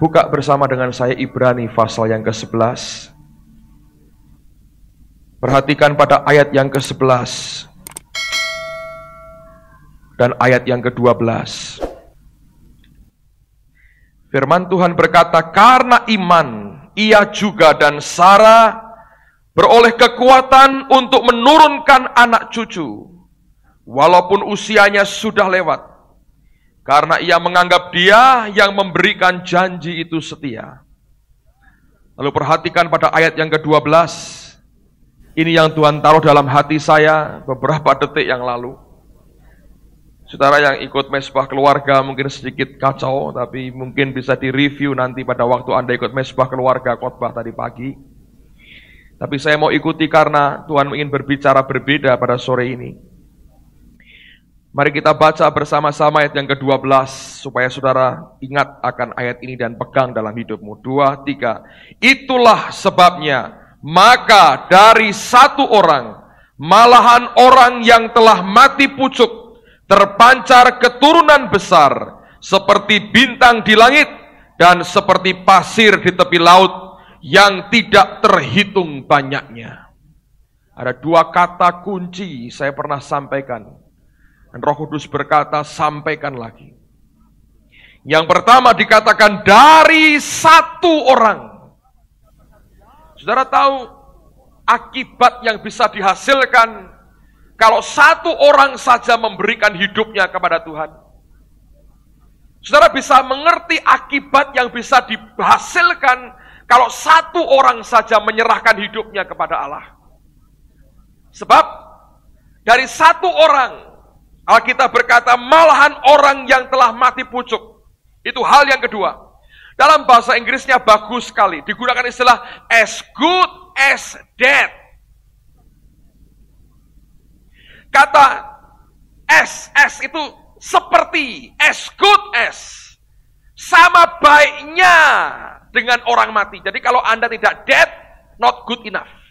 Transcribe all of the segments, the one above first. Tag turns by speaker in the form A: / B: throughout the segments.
A: Buka bersama dengan saya Ibrani pasal yang ke-11. Perhatikan pada ayat yang ke-11 dan ayat yang ke-12. Firman Tuhan berkata, karena iman, ia juga dan Sarah beroleh kekuatan untuk menurunkan anak cucu, walaupun usianya sudah lewat. Karena ia menganggap dia yang memberikan janji itu setia. Lalu perhatikan pada ayat yang ke-12. Ini yang Tuhan taruh dalam hati saya beberapa detik yang lalu. Saudara yang ikut mesbah keluarga mungkin sedikit kacau, tapi mungkin bisa direview nanti pada waktu Anda ikut mesbah keluarga khotbah tadi pagi. Tapi saya mau ikuti karena Tuhan ingin berbicara berbeda pada sore ini. Mari kita baca bersama-sama ayat yang ke-12 supaya saudara ingat akan ayat ini dan pegang dalam hidupmu. 2, 3. Itulah sebabnya, maka dari satu orang, malahan orang yang telah mati pucuk, terpancar keturunan besar, seperti bintang di langit dan seperti pasir di tepi laut yang tidak terhitung banyaknya. Ada dua kata kunci saya pernah sampaikan. Dan Roh Kudus berkata, sampaikan lagi. Yang pertama dikatakan dari satu orang. Saudara tahu akibat yang bisa dihasilkan kalau satu orang saja memberikan hidupnya kepada Tuhan. Saudara bisa mengerti akibat yang bisa dihasilkan kalau satu orang saja menyerahkan hidupnya kepada Allah. Sebab dari satu orang, Alkitab berkata, malahan orang yang telah mati pucuk. Itu hal yang kedua. Dalam bahasa Inggrisnya bagus sekali. Digunakan istilah as good as dead. Kata as itu seperti, as good as. Sama baiknya dengan orang mati. Jadi kalau Anda tidak dead, not good enough.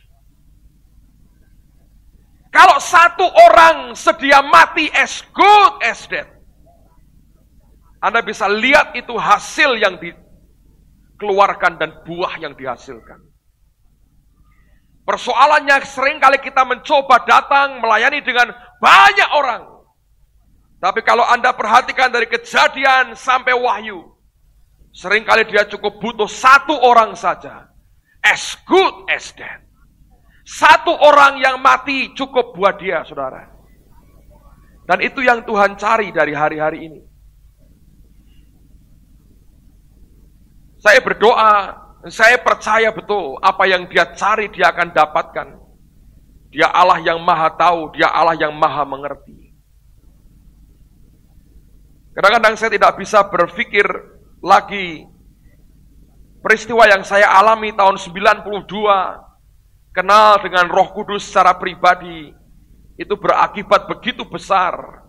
A: Kalau satu orang sedia mati as good as dead, Anda bisa lihat itu hasil yang dikeluarkan dan buah yang dihasilkan. Persoalannya seringkali kita mencoba datang melayani dengan banyak orang. Tapi kalau Anda perhatikan dari Kejadian sampai Wahyu, seringkali dia cukup butuh satu orang saja. As good as dead. Satu orang yang mati cukup buat dia, saudara. Dan itu yang Tuhan cari dari hari-hari ini. Saya berdoa, saya percaya betul apa yang dia cari dia akan dapatkan. Dia Allah yang maha tahu, dia Allah yang maha mengerti. Kadang-kadang saya tidak bisa berpikir lagi peristiwa yang saya alami tahun 92, kenal dengan Roh Kudus secara pribadi, itu berakibat begitu besar.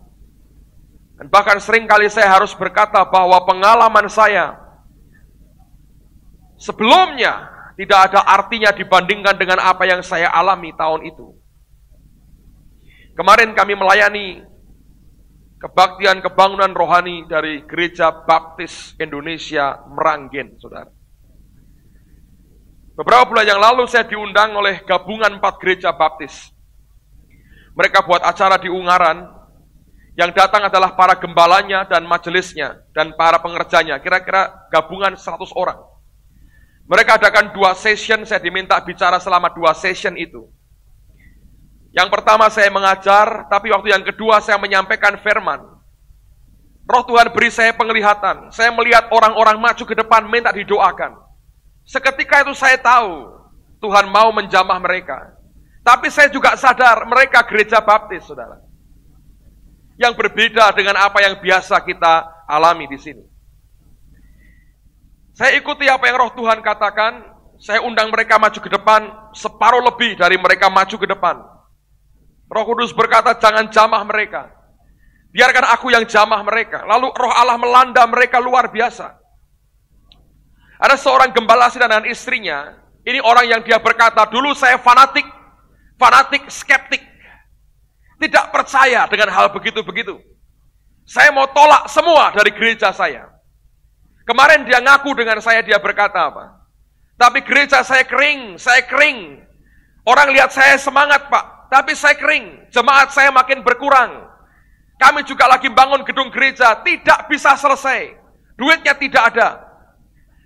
A: Dan bahkan seringkali saya harus berkata bahwa pengalaman saya sebelumnya tidak ada artinya dibandingkan dengan apa yang saya alami tahun itu. Kemarin kami melayani kebaktian kebangunan rohani dari Gereja Baptis Indonesia Meranggen, saudara. Beberapa bulan yang lalu saya diundang oleh gabungan 4 gereja baptis. Mereka buat acara di Ungaran. Yang datang adalah para gembalanya dan majelisnya dan para pengerjanya. Kira-kira gabungan 100 orang. Mereka adakan 2 session, saya diminta bicara selama 2 session itu. Yang pertama saya mengajar, tapi waktu yang kedua saya menyampaikan firman. Roh Tuhan beri saya penglihatan. Saya melihat orang-orang maju ke depan minta didoakan. Seketika itu saya tahu Tuhan mau menjamah mereka. Tapi saya juga sadar mereka gereja baptis, saudara. Yang berbeda dengan apa yang biasa kita alami di sini. Saya ikuti apa yang Roh Tuhan katakan. Saya undang mereka maju ke depan. Separuh lebih dari mereka maju ke depan. Roh Kudus berkata, jangan jamah mereka. Biarkan aku yang jamah mereka. Lalu Roh Allah melanda mereka luar biasa. Ada seorang gembala dan istrinya, ini orang yang dia berkata, dulu saya fanatik, skeptik, tidak percaya dengan hal begitu-begitu. Saya mau tolak semua dari gereja saya. Kemarin dia ngaku dengan saya, dia berkata apa? Tapi gereja saya kering. Orang lihat saya semangat Pak, tapi saya kering. Jemaat saya makin berkurang. Kami juga lagi bangun gedung gereja, tidak bisa selesai. Duitnya tidak ada.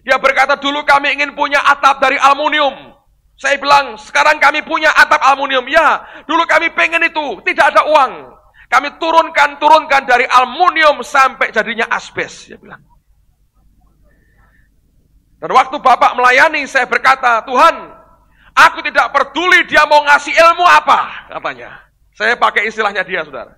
A: Dia berkata, dulu kami ingin punya atap dari aluminium. Saya bilang, sekarang kami punya atap aluminium. Ya, dulu kami pengen itu, tidak ada uang. Kami turunkan dari aluminium sampai jadinya asbes. Dia bilang. Dan waktu Bapak melayani, saya berkata, Tuhan, aku tidak peduli dia mau ngasih ilmu apa, katanya. Saya pakai istilahnya dia, saudara.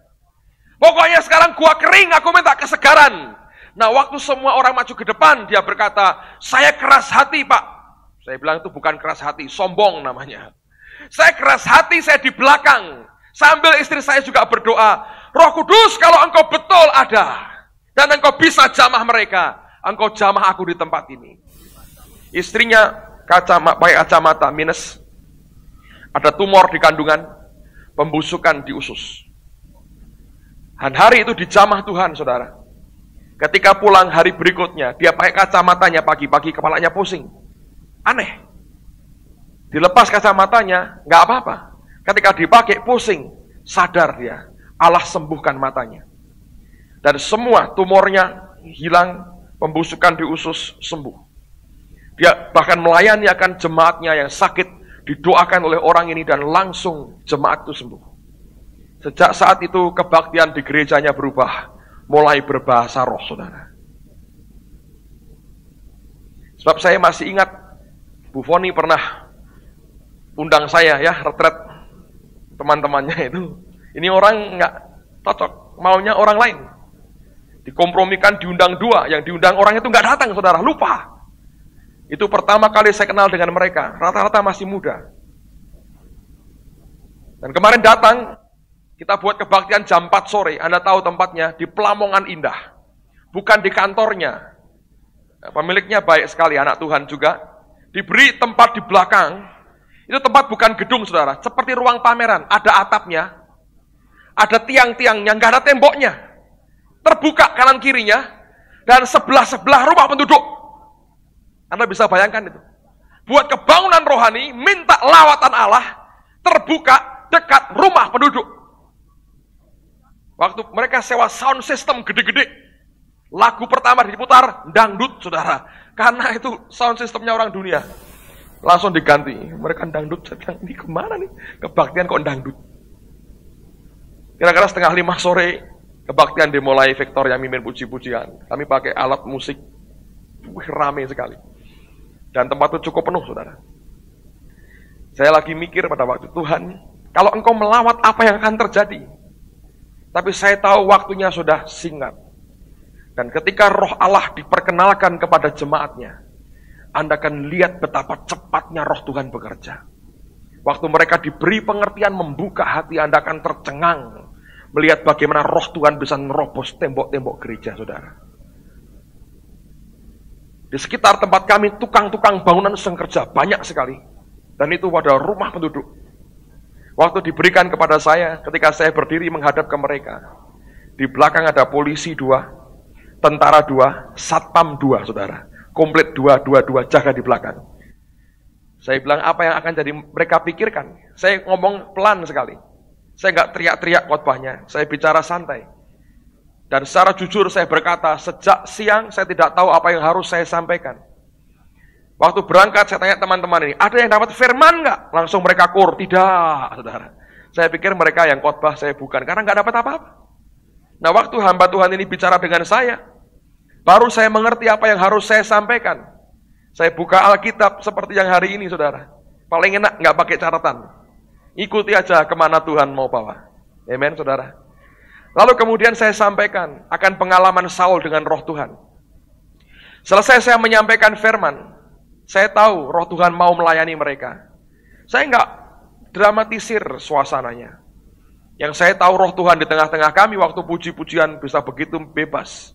A: Pokoknya sekarang gua kering, aku minta kesegaran. Nah, waktu semua orang maju ke depan, dia berkata, saya keras hati, Pak. Saya bilang itu bukan keras hati, sombong namanya. Saya keras hati, saya di belakang. Sambil istri saya juga berdoa, Roh Kudus kalau engkau betul ada, dan engkau bisa jamah mereka, engkau jamah aku di tempat ini. Istrinya pakai kacamata minus, ada tumor di kandungan, pembusukan di usus. Dan hari itu dijamah Tuhan, saudara. Ketika pulang hari berikutnya, dia pakai kacamatanya pagi-pagi, kepalanya pusing. Aneh. Dilepas kacamatanya, nggak apa-apa. Ketika dipakai pusing, sadar dia. Allah sembuhkan matanya. Dan semua tumornya hilang, pembusukan di usus sembuh. Dia bahkan melayani akan jemaatnya yang sakit, didoakan oleh orang ini dan langsung jemaat itu sembuh. Sejak saat itu kebaktian di gerejanya berubah, mulai berbahasa roh, saudara. Sebab saya masih ingat Bu Foni pernah undang saya ya, retret teman-temannya itu. Ini orang nggak cocok, maunya orang lain. Dikompromikan diundang dua, yang diundang orang itu nggak datang, saudara, lupa. Itu pertama kali saya kenal dengan mereka, rata-rata masih muda. Dan kemarin datang, kita buat kebaktian jam 4 sore, Anda tahu tempatnya, di Pelamongan Indah. Bukan di kantornya. Pemiliknya baik sekali, anak Tuhan juga. Diberi tempat di belakang, itu tempat bukan gedung, saudara, seperti ruang pameran, ada atapnya, ada tiang-tiangnya, nggak ada temboknya, terbuka kanan kirinya, dan sebelah-sebelah rumah penduduk. Anda bisa bayangkan itu. Buat kebangunan rohani, minta lawatan Allah, terbuka dekat rumah penduduk. Waktu mereka sewa sound system gede-gede, lagu pertama diputar, dangdut, saudara. Karena itu sound systemnya orang dunia. Langsung diganti. Mereka dangdut. Saya bilang, ini kemana nih? Kebaktian kok dangdut? Kira-kira 4:30 sore, kebaktian dimulai, Victor yang mimpin puji-pujian. Kami pakai alat musik. Rame sekali. Dan tempat itu cukup penuh, saudara. Saya lagi mikir pada waktu, Tuhan, kalau engkau melawat, apa yang akan terjadi? Tapi saya tahu waktunya sudah singkat. Dan ketika roh Allah diperkenalkan kepada jemaatnya, Anda akan lihat betapa cepatnya roh Tuhan bekerja. Waktu mereka diberi pengertian membuka hati, Anda akan tercengang melihat bagaimana roh Tuhan bisa nerobos tembok-tembok gereja, saudara. Di sekitar tempat kami, tukang-tukang bangunan sedang kerja, banyak sekali. Dan itu pada rumah penduduk. Waktu diberikan kepada saya, ketika saya berdiri menghadap ke mereka, di belakang ada polisi 2, tentara 2, satpam 2, saudara. Komplit 2 jaga di belakang. Saya bilang, apa yang akan jadi mereka pikirkan? Saya ngomong pelan sekali. Saya nggak teriak-teriak khotbahnya. Saya bicara santai. Dan secara jujur saya berkata, sejak siang saya tidak tahu apa yang harus saya sampaikan. Waktu berangkat saya tanya teman-teman ini, ada yang dapat firman nggak? Langsung mereka kur, tidak, saudara. Saya pikir mereka yang khotbah, saya bukan, karena nggak dapat apa-apa. Nah, waktu hamba Tuhan ini bicara dengan saya, baru saya mengerti apa yang harus saya sampaikan. Saya buka Alkitab seperti yang hari ini, saudara. Paling enak nggak pakai catatan. Ikuti aja kemana Tuhan mau bawa. Amen, saudara. Lalu kemudian saya sampaikan akan pengalaman Saul dengan roh Tuhan. Selesai saya menyampaikan firman, saya tahu roh Tuhan mau melayani mereka. Saya nggak dramatisir suasananya. Yang saya tahu roh Tuhan di tengah-tengah kami waktu puji-pujian bisa begitu bebas.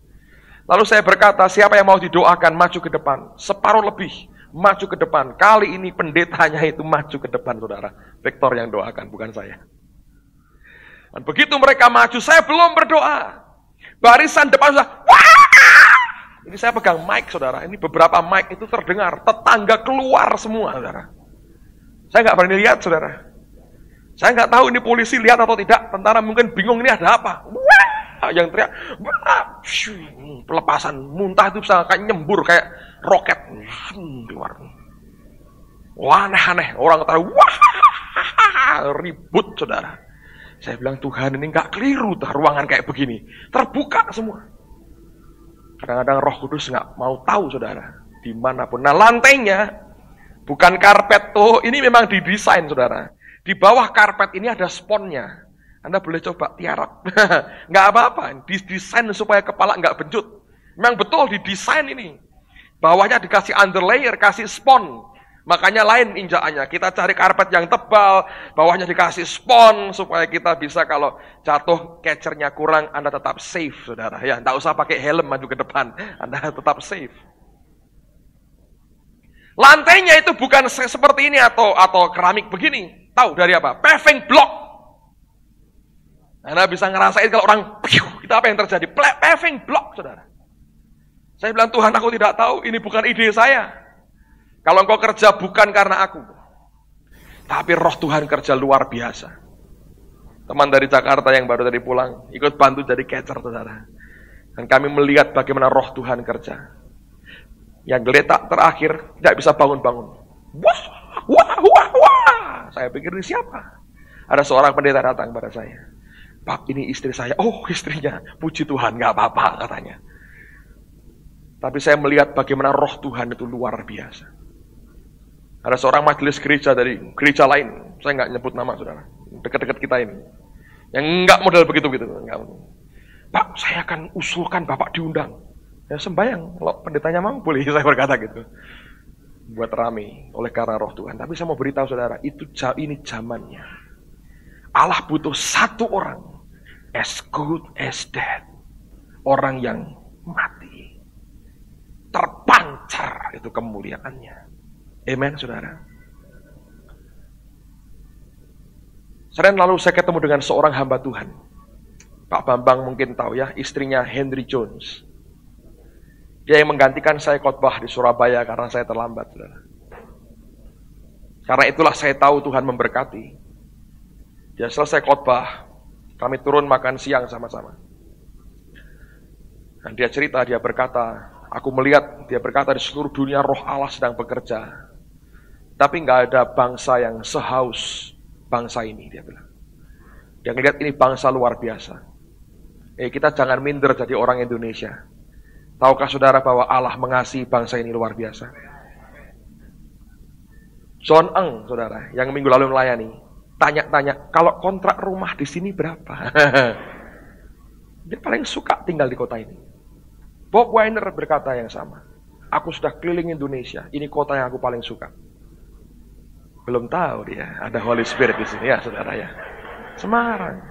A: Lalu saya berkata, siapa yang mau didoakan maju ke depan. Separuh lebih maju ke depan. Kali ini pendetanya itu maju ke depan, saudara. Victor yang doakan, bukan saya. Dan begitu mereka maju, saya belum berdoa. Barisan depan sudah, wah! Ini saya pegang mic, saudara. Ini beberapa mic itu terdengar. Tetangga keluar semua, saudara. Saya nggak berani lihat, saudara. Saya nggak tahu ini polisi lihat atau tidak. Tentara mungkin bingung ini ada apa. Wah, yang teriak, wah, pelepasan muntah itu bisa kayak nyembur kayak roket keluar. Wah, aneh-aneh. Orang ketahui, wah, ribut, saudara. Saya bilang, Tuhan ini nggak keliru, ruangan kayak begini. Terbuka semua. Kadang-kadang Roh Kudus nggak mau tahu, saudara, dimanapun. Nah, lantainya bukan karpet tuh, ini memang didesain, saudara. Di bawah karpet ini ada sponnya. Anda boleh coba tiarap, nggak apa-apa. Didesain supaya kepala nggak benjut. Memang betul didesain ini. Bawahnya dikasih underlayer, kasih spon. Makanya lain injakannya. Kita cari karpet yang tebal, bawahnya dikasih spon supaya kita bisa kalau jatuh catchernya kurang, Anda tetap safe, saudara. Ya, nggak usah pakai helm maju ke depan, Anda tetap safe. Lantainya itu bukan seperti ini atau keramik begini. Tahu dari apa? Paving block. Anda bisa ngerasain kalau orang, itu apa yang terjadi? Paving block, saudara. Saya bilang, Tuhan, aku tidak tahu, ini bukan ide saya. Kalau engkau kerja bukan karena aku, tapi Roh Tuhan kerja luar biasa. Teman dari Jakarta yang baru tadi pulang, ikut bantu jadi catcher, saudara. Dan kami melihat bagaimana Roh Tuhan kerja. Yang geletak terakhir, tidak bisa bangun-bangun. Wah, wah, wah, wah. Saya pikir ini siapa? Ada seorang pendeta datang pada saya. Pak, ini istri saya. Oh, istrinya. Puji Tuhan, gak apa-apa, katanya. Tapi saya melihat bagaimana Roh Tuhan itu luar biasa. Ada seorang majelis gereja dari gereja lain, saya nggak nyebut nama, saudara, dekat-dekat kita ini, yang nggak model begitu-begitu. Pak, saya akan usulkan Bapak diundang. Ya sembayang, kalau pendetanya mau boleh, saya berkata gitu. Buat rame oleh karena Roh Tuhan. Tapi saya mau beritahu saudara, ini zamannya. Allah butuh satu orang, as good as dead, orang yang mati, terpancar itu kemuliaannya. Amen, saudara. Sering lalu saya ketemu dengan seorang hamba Tuhan. Pak Bambang mungkin tahu ya, istrinya Henry Jones. Dia yang menggantikan saya khotbah di Surabaya karena saya terlambat, saudara. Karena itulah saya tahu Tuhan memberkati. Dia selesai khotbah, kami turun makan siang sama-sama. Dan dia cerita, dia berkata, aku melihat, dia berkata di seluruh dunia Roh Allah sedang bekerja. Tapi nggak ada bangsa yang sehaus bangsa ini, dia bilang. Dia ngelihat ini bangsa luar biasa. Kita jangan minder jadi orang Indonesia. Tahukah saudara bahwa Allah mengasihi bangsa ini luar biasa? John Eng, saudara, yang minggu lalu melayani, tanya-tanya, kalau kontrak rumah di sini berapa? Dia paling suka tinggal di kota ini. Bob Weiner berkata yang sama. Aku sudah keliling Indonesia, ini kota yang aku paling suka. Belum tahu dia, ada Holy Spirit di sini ya, saudara ya. Semarang.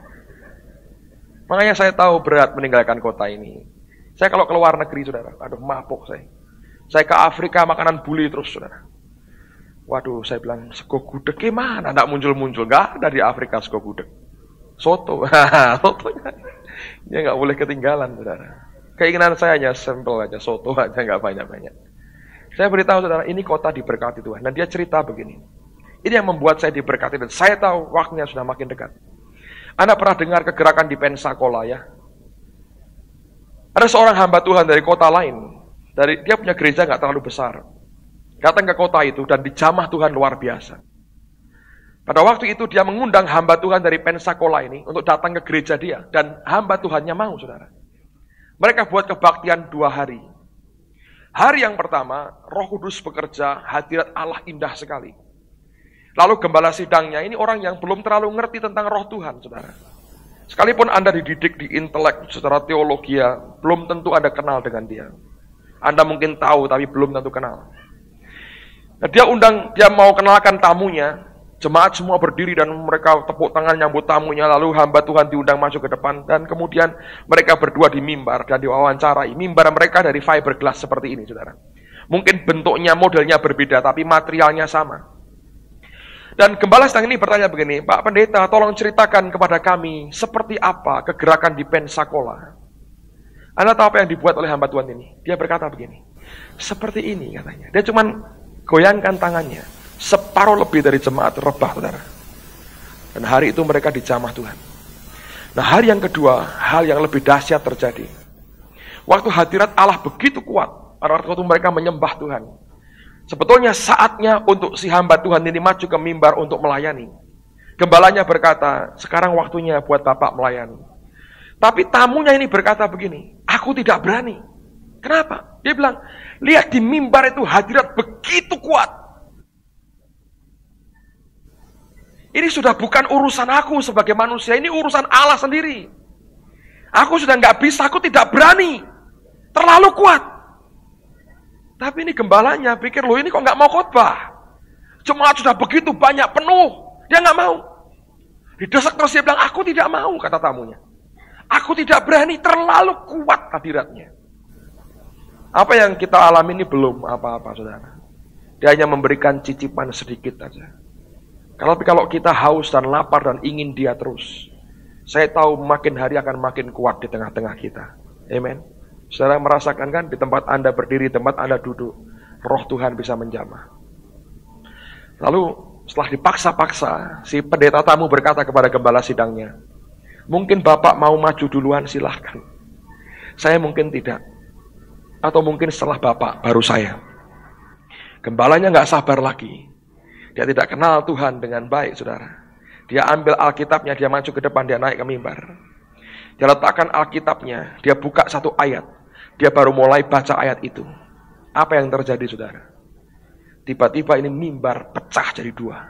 A: Makanya saya tahu berat meninggalkan kota ini. Saya kalau keluar negeri, saudara, aduh mabuk saya. Saya ke Afrika makanan buli terus, saudara. Waduh, saya bilang sego gudeg gimana? Nggak muncul-muncul, nggak ada di Afrika sego gudeg. Soto, sotonya dia nggak boleh ketinggalan, saudara. Keinginan saya hanya sampel aja, soto aja, nggak banyak-banyak. Saya beritahu saudara, ini kota diberkati Tuhan. Dan dia cerita begini. Ini yang membuat saya diberkati dan saya tahu waktunya sudah makin dekat. Anda pernah dengar kegerakan di Pensacola ya? Ada seorang hamba Tuhan dari kota lain, dia punya gereja nggak terlalu besar. Datang ke kota itu dan dijamah Tuhan luar biasa. Pada waktu itu dia mengundang hamba Tuhan dari Pensacola ini untuk datang ke gereja dia. Dan hamba Tuhannya mau, saudara. Mereka buat kebaktian 2 hari. Hari yang pertama, Roh Kudus bekerja, hadirat Allah indah sekali. Lalu gembala sidangnya ini orang yang belum terlalu ngerti tentang Roh Tuhan, saudara. Sekalipun Anda dididik di intelek secara teologi, belum tentu Anda kenal dengan dia. Anda mungkin tahu, tapi belum tentu kenal. Nah, dia mau kenalkan tamunya. Jemaat semua berdiri dan mereka tepuk tangan nyambut tamunya. Lalu hamba Tuhan diundang masuk ke depan. Dan kemudian mereka berdua di mimbar dan diwawancarai. Mimbar mereka dari fiberglass seperti ini, saudara. Mungkin bentuknya, modelnya berbeda, tapi materialnya sama. Dan gembala sedang ini bertanya begini, Pak Pendeta, tolong ceritakan kepada kami seperti apa kegerakan di Pensacola. Anda tahu apa yang dibuat oleh hamba Tuhan ini? Dia berkata begini, seperti ini katanya. Dia cuman goyangkan tangannya, separuh lebih dari jemaat rebah, saudara. Dan hari itu mereka dijamah Tuhan. Nah, hari yang kedua, hal yang lebih dahsyat terjadi. Waktu hadirat Allah begitu kuat, waktu mereka menyembah Tuhan. Sebetulnya saatnya untuk si hamba Tuhan ini maju ke mimbar untuk melayani. Gembalanya berkata, sekarang waktunya buat Bapak melayani. Tapi tamunya ini berkata begini, aku tidak berani. Kenapa? Dia bilang, lihat di mimbar itu hadirat begitu kuat. Ini sudah bukan urusan aku sebagai manusia, ini urusan Allah sendiri. Aku sudah nggak bisa, aku tidak berani. Terlalu kuat. Tapi ini gembalanya pikir, loh ini kok nggak mau khotbah? Jemaat sudah begitu banyak, penuh. Dia nggak mau. Didesak terus dia bilang, aku tidak mau, kata tamunya. Aku tidak berani, terlalu kuat hadiratnya. Apa yang kita alami ini belum apa-apa, saudara. Dia hanya memberikan cicipan sedikit saja. Kalau kita haus dan lapar dan ingin dia terus, saya tahu makin hari akan makin kuat di tengah-tengah kita. Amen. Saudara merasakan kan, di tempat Anda berdiri, tempat Anda duduk, roh Tuhan bisa menjamah. Lalu setelah dipaksa-paksa, si pendeta tamu berkata kepada gembala sidangnya, mungkin Bapak mau maju duluan, silahkan. Saya mungkin tidak. Atau mungkin setelah Bapak, baru saya. Gembalanya nggak sabar lagi. Dia tidak kenal Tuhan dengan baik, saudara. Dia ambil Alkitabnya, dia maju ke depan, dia naik ke mimbar. Dia letakkan Alkitabnya, dia buka satu ayat. Dia baru mulai baca ayat itu. Apa yang terjadi, saudara? Tiba-tiba ini mimbar pecah jadi dua.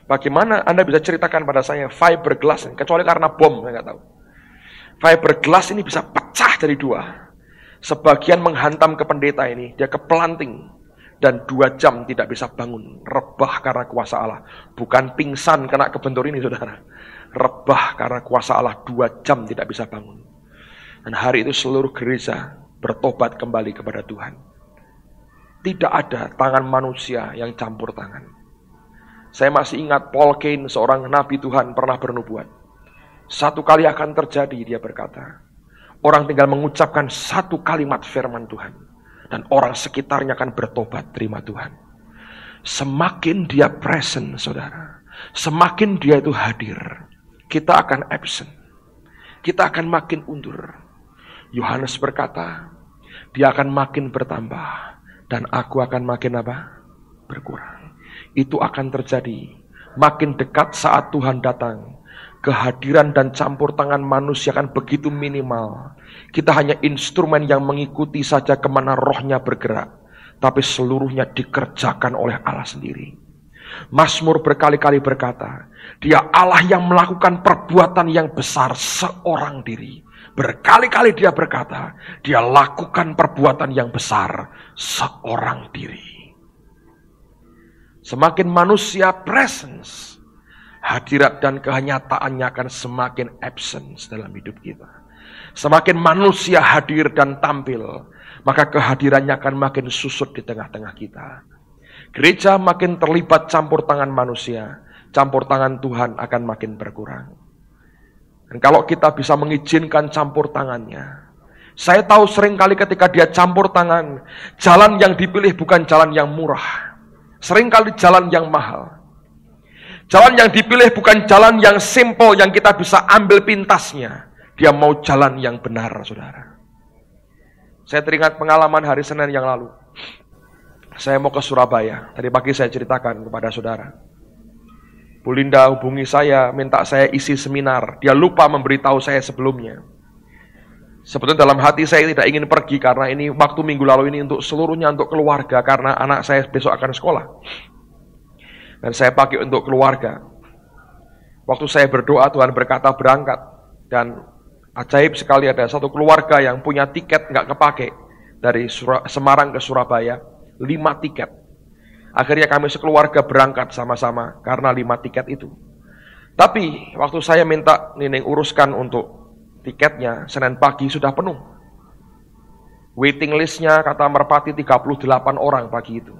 A: Bagaimana Anda bisa ceritakan pada saya fiberglass, kecuali karena bom, saya nggak tahu. Fiberglass ini bisa pecah jadi dua. Sebagian menghantam ke pendeta ini, dia kepelanting. Dan 2 jam tidak bisa bangun. Rebah karena kuasa Allah. Bukan pingsan kena kebentur ini, saudara. Rebah karena kuasa Allah, 2 jam tidak bisa bangun. Dan hari itu seluruh gereja bertobat kembali kepada Tuhan. Tidak ada tangan manusia yang campur tangan. Saya masih ingat Paul Cain, seorang nabi Tuhan, pernah bernubuat. Satu kali akan terjadi, dia berkata. Orang tinggal mengucapkan satu kalimat firman Tuhan. Dan orang sekitarnya akan bertobat, terima Tuhan. Semakin dia present, saudara. Semakin dia itu hadir. Kita akan absent. Kita akan makin undur. Yohanes berkata, dia akan makin bertambah. Dan aku akan makin apa? Berkurang. Itu akan terjadi. Makin dekat saat Tuhan datang. Kehadiran dan campur tangan manusia akan begitu minimal. Kita hanya instrumen yang mengikuti saja kemana rohnya bergerak. Tapi seluruhnya dikerjakan oleh Allah sendiri. Mazmur berkali-kali berkata, dia Allah yang melakukan perbuatan yang besar seorang diri. Berkali-kali dia berkata, dia lakukan perbuatan yang besar seorang diri. Semakin manusia presence, hadirat dan kenyataannya akan semakin absence dalam hidup kita. Semakin manusia hadir dan tampil, maka kehadirannya akan makin susut di tengah-tengah kita. Gereja makin terlibat campur tangan manusia, campur tangan Tuhan akan makin berkurang. Dan kalau kita bisa mengizinkan campur tangannya, saya tahu seringkali ketika dia campur tangan, jalan yang dipilih bukan jalan yang murah, seringkali jalan yang mahal. Jalan yang dipilih bukan jalan yang simple yang kita bisa ambil pintasnya. Dia mau jalan yang benar, saudara. Saya teringat pengalaman hari Senin yang lalu. Saya mau ke Surabaya. Tadi pagi saya ceritakan kepada saudara. Bu Linda hubungi saya, minta saya isi seminar. Dia lupa memberitahu saya sebelumnya. Sebetulnya dalam hati saya tidak ingin pergi karena ini waktu minggu lalu ini untuk seluruhnya untuk keluarga. Karena anak saya besok akan sekolah. Dan saya pakai untuk keluarga. Waktu saya berdoa, Tuhan berkata berangkat. Dan ajaib sekali ada satu keluarga yang punya tiket nggak kepake. Dari Semarang ke Surabaya, 5 tiket. Akhirnya kami sekeluarga berangkat sama-sama karena 5 tiket itu. Tapi waktu saya minta Nining uruskan untuk tiketnya, Senin pagi sudah penuh. Waiting listnya kata Merpati 38 orang pagi itu.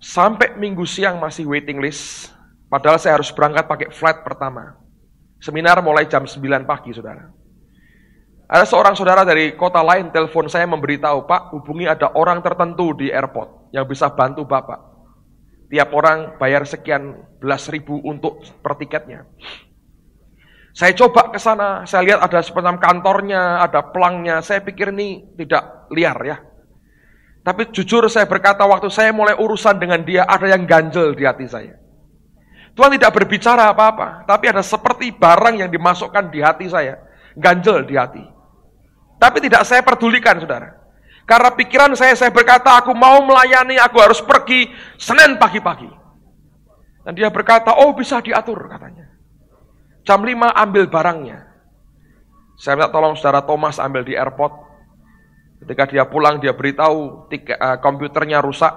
A: Sampai minggu siang masih waiting list, padahal saya harus berangkat pakai flight pertama. Seminar mulai jam 9 pagi, saudara. Ada seorang saudara dari kota lain telepon saya memberitahu, Pak, hubungi ada orang tertentu di airport yang bisa bantu Bapak. Tiap orang bayar sekian belas ribu untuk per tiketnya. Saya coba ke sana, saya lihat ada semacam kantornya, ada pelangnya. Saya pikir ini tidak liar ya. Tapi jujur saya berkata, waktu saya mulai urusan dengan dia, ada yang ganjel di hati saya. Tuhan tidak berbicara apa-apa, tapi ada seperti barang yang dimasukkan di hati saya, ganjel di hati. Tapi tidak saya pedulikan, saudara. Karena pikiran saya berkata, aku mau melayani, aku harus pergi Senin pagi-pagi. Dan dia berkata, oh bisa diatur katanya. Jam 5 ambil barangnya. Saya minta tolong saudara Thomas ambil di airport. Ketika dia pulang, dia beritahu komputernya rusak.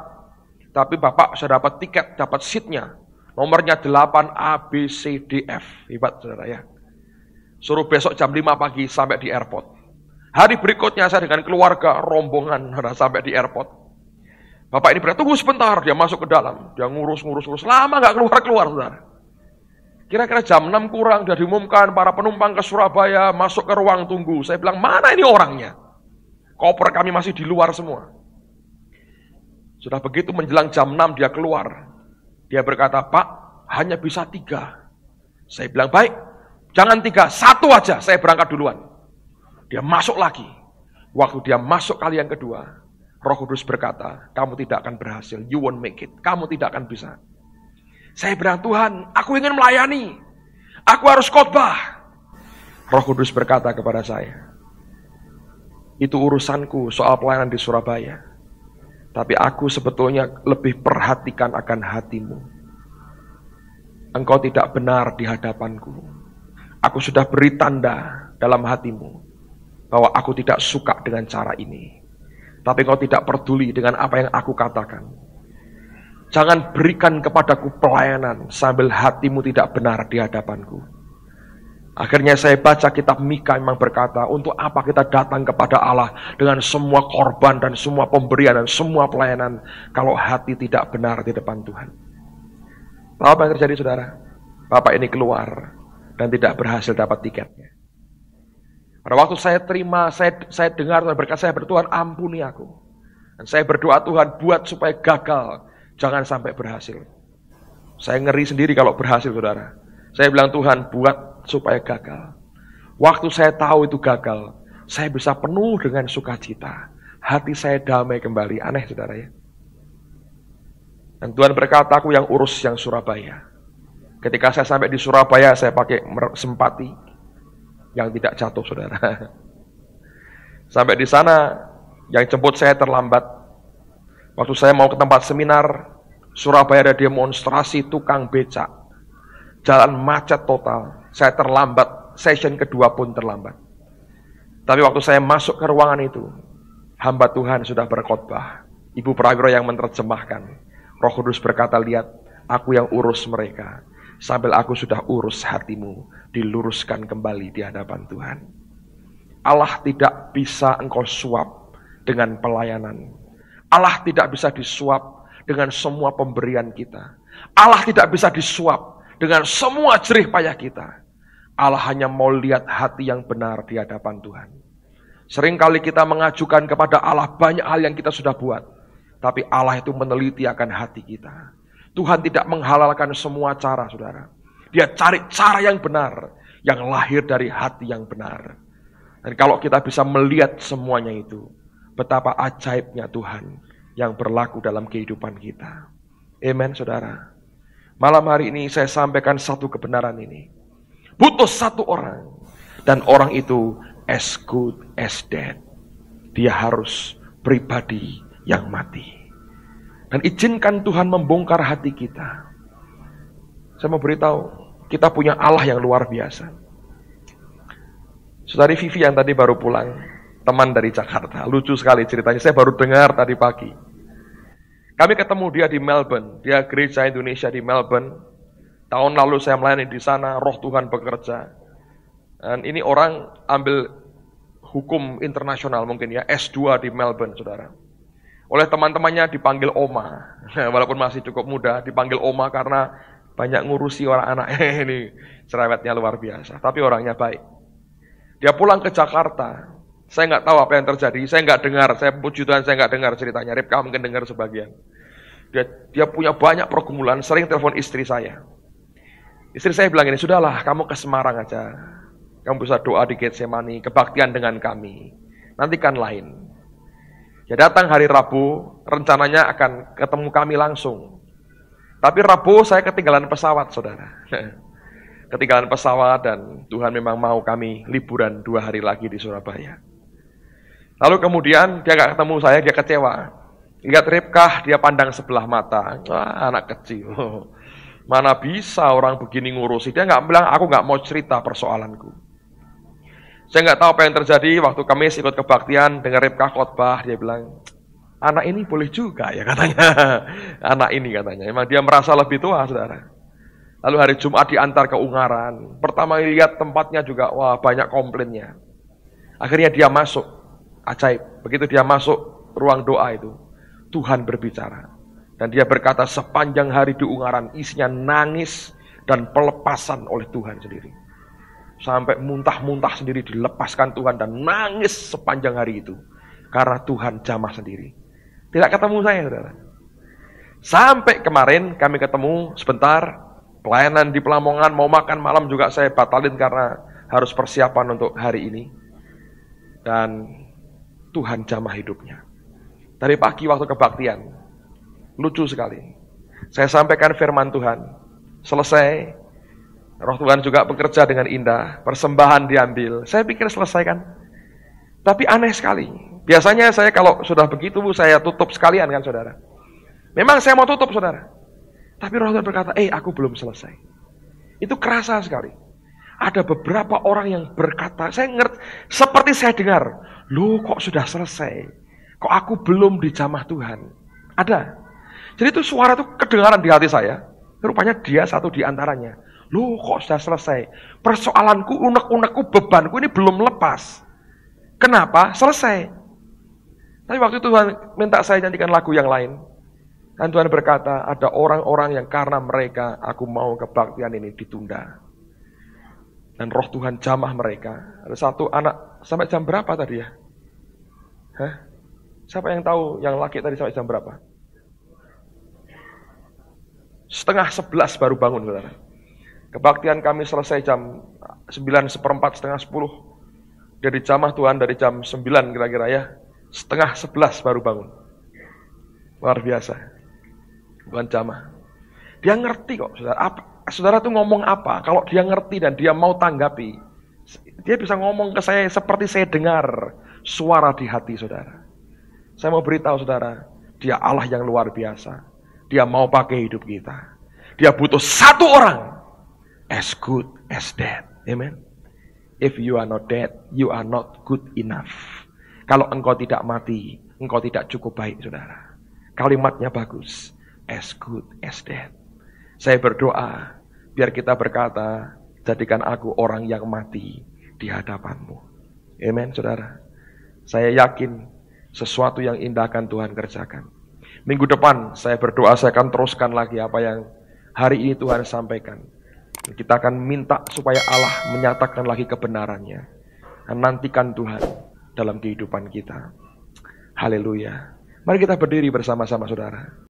A: Tapi Bapak sudah dapat tiket, dapat seatnya. Nomornya 8 A, B, C, D, F. Hebat saudara ya. Suruh besok jam 5 pagi sampai di airport. Hari berikutnya saya dengan keluarga, rombongan sampai di airport. Bapak ini berkata, tunggu sebentar, dia masuk ke dalam. Dia ngurus, lama gak keluar-keluar, saudara. Kira-kira jam 6 kurang, dia diumumkan para penumpang ke Surabaya, masuk ke ruang tunggu. Saya bilang, mana ini orangnya? Koper kami masih di luar semua. Sudah begitu menjelang jam 6 dia keluar. Dia berkata, Pak, hanya bisa 3. Saya bilang, baik, jangan 3, 1 aja, saya berangkat duluan. Dia masuk lagi. Waktu dia masuk kali yang kedua, Roh Kudus berkata, kamu tidak akan berhasil, you won't make it. Kamu tidak akan bisa. Saya bilang, Tuhan, aku ingin melayani. Aku harus khotbah. Roh Kudus berkata kepada saya, itu urusanku soal pelayanan di Surabaya. Tapi aku sebetulnya lebih perhatikan akan hatimu. Engkau tidak benar di hadapanku. Aku sudah beri tanda dalam hatimu bahwa aku tidak suka dengan cara ini. Tapi engkau tidak peduli dengan apa yang aku katakan. Jangan berikan kepadaku pelayanan sambil hatimu tidak benar di hadapanku. Akhirnya saya baca kitab Mika memang berkata, untuk apa kita datang kepada Allah dengan semua korban dan semua pemberian dan semua pelayanan kalau hati tidak benar di depan Tuhan. Tahu apa yang terjadi saudara? Bapak ini keluar dan tidak berhasil dapat tiketnya. Pada waktu saya terima, saya dengar Tuhan berkata, saya bertuhan ampuni aku. Dan saya berdoa Tuhan buat supaya gagal, jangan sampai berhasil. Saya ngeri sendiri kalau berhasil saudara. Saya bilang Tuhan buat supaya gagal. Waktu saya tahu itu gagal, saya bisa penuh dengan sukacita. Hati saya damai kembali, aneh saudara ya. Dan Tuhan berkata aku yang urus yang Surabaya. Ketika saya sampai di Surabaya, saya pakai Simpati yang tidak jatuh saudara. Sampai di sana, yang jemput saya terlambat. Waktu saya mau ke tempat seminar, Surabaya ada demonstrasi tukang becak. Jalan macet total. Saya terlambat, session kedua pun terlambat. Tapi waktu saya masuk ke ruangan itu, hamba Tuhan sudah berkhotbah. Ibu Prawiro yang menerjemahkan. Roh Kudus berkata, lihat, aku yang urus mereka. Sambil aku sudah urus hatimu, diluruskan kembali di hadapan Tuhan. Allah tidak bisa engkau suap dengan pelayanan. Allah tidak bisa disuap dengan semua pemberian kita. Allah tidak bisa disuap dengan semua jerih payah kita. Allah hanya mau lihat hati yang benar di hadapan Tuhan. Seringkali kita mengajukan kepada Allah banyak hal yang kita sudah buat. Tapi Allah itu meneliti akan hati kita. Tuhan tidak menghalalkan semua cara, saudara. Dia cari cara yang benar, yang lahir dari hati yang benar. Dan kalau kita bisa melihat semuanya itu, betapa ajaibnya Tuhan yang berlaku dalam kehidupan kita. Amen, saudara. Malam hari ini saya sampaikan satu kebenaran ini. Butuh satu orang, dan orang itu as good as dead. Dia harus pribadi yang mati. Dan izinkan Tuhan membongkar hati kita. Saya mau beritahu, kita punya Allah yang luar biasa. Saudari Vivi yang tadi baru pulang, teman dari Jakarta. Lucu sekali ceritanya, saya baru dengar tadi pagi. Kami ketemu dia di Melbourne, dia gereja Indonesia di Melbourne. Tahun lalu saya melayani di sana, roh Tuhan bekerja. Dan ini orang ambil hukum internasional mungkin ya, S2 di Melbourne, saudara. Oleh teman-temannya dipanggil Oma, walaupun masih cukup muda, dipanggil Oma karena banyak ngurusi orang anak. Ini cerewetnya luar biasa, tapi orangnya baik. Dia pulang ke Jakarta. Saya nggak tahu apa yang terjadi, saya nggak dengar, puji Tuhan saya nggak dengar ceritanya. Ripka mungkin dengar sebagian. Dia punya banyak pergumulan, sering telepon istri saya. Istri saya bilang ini, sudahlah kamu ke Semarang aja. Kamu bisa doa di Getsemani, kebaktian dengan kami. Nantikan lain. Ya datang hari Rabu, rencananya akan ketemu kami langsung. Tapi Rabu saya ketinggalan pesawat, saudara. Ketinggalan pesawat dan Tuhan memang mau kami liburan 2 hari lagi di Surabaya. Lalu kemudian dia gak ketemu saya, dia kecewa. Lihat Ripka, dia pandang sebelah mata. Wah, anak kecil. Mana bisa orang begini ngurusi. Dia gak bilang, aku gak mau cerita persoalanku. Saya gak tahu apa yang terjadi. Waktu kami ikut kebaktian, dengar Ripka khotbah, dia bilang, anak ini boleh juga ya katanya. Anak ini katanya. Emang dia merasa lebih tua, saudara. Lalu hari Jumat diantar ke Ungaran. Pertama lihat tempatnya juga, wah banyak komplainnya. Akhirnya dia masuk. Ajaib, begitu dia masuk ruang doa itu, Tuhan berbicara. Dan dia berkata sepanjang hari di Ungaran, isinya nangis dan pelepasan oleh Tuhan sendiri. Sampai muntah-muntah sendiri dilepaskan Tuhan dan nangis sepanjang hari itu. Karena Tuhan jamah sendiri. Tidak ketemu saya, saudara. Sampai kemarin kami ketemu sebentar, pelayanan di Pelamongan, mau makan malam juga saya batalin karena harus persiapan untuk hari ini. Dan Tuhan jamah hidupnya. Dari pagi waktu kebaktian, lucu sekali. Saya sampaikan firman Tuhan, selesai, Roh Tuhan juga bekerja dengan indah, persembahan diambil. Saya pikir selesai kan? Tapi aneh sekali. Biasanya saya kalau sudah begitu, saya tutup sekalian kan saudara. Memang saya mau tutup saudara. Tapi Roh Tuhan berkata, aku belum selesai. Itu kerasa sekali. Ada beberapa orang yang berkata, saya ngerti, seperti saya dengar, loh kok sudah selesai? Kok aku belum dijamah Tuhan? Ada. Jadi itu suara itu kedengaran di hati saya. Rupanya dia satu di antaranya. Loh kok sudah selesai? Persoalanku, unek-unekku, bebanku ini belum lepas. Kenapa? Selesai. Tapi waktu itu Tuhan minta saya nyanyikan lagu yang lain. Dan Tuhan berkata, ada orang-orang yang karena mereka aku mau kebaktian ini ditunda. Dan Roh Tuhan jamah mereka. Ada satu anak, sampai jam berapa tadi ya? Siapa yang tahu yang laki tadi sampai jam berapa? 10:30 baru bangun, saudara. Kebaktian kami selesai jam 9:15, 9:30. Dari jamah Tuhan dari jam 9 kira-kira ya. 10:30 baru bangun. Luar biasa. Bukan jamah. Dia ngerti kok, saudara. Saudara tuh ngomong apa? Kalau dia ngerti dan dia mau tanggapi, dia bisa ngomong ke saya seperti saya dengar suara di hati saudara. Saya mau beritahu saudara, dia Allah yang luar biasa. Dia mau pakai hidup kita. Dia butuh satu orang as good as dead. Amen. If you are not dead, you are not good enough. Kalau engkau tidak mati, engkau tidak cukup baik saudara. Kalimatnya bagus. As good as dead. Saya berdoa, biar kita berkata, jadikan aku orang yang mati di hadapanmu. Amen, saudara. Saya yakin sesuatu yang indah akan Tuhan kerjakan. Minggu depan saya berdoa, saya akan teruskan lagi apa yang hari ini Tuhan sampaikan. Kita akan minta supaya Allah menyatakan lagi kebenarannya. Dan nantikan Tuhan dalam kehidupan kita. Haleluya. Mari kita berdiri bersama-sama saudara.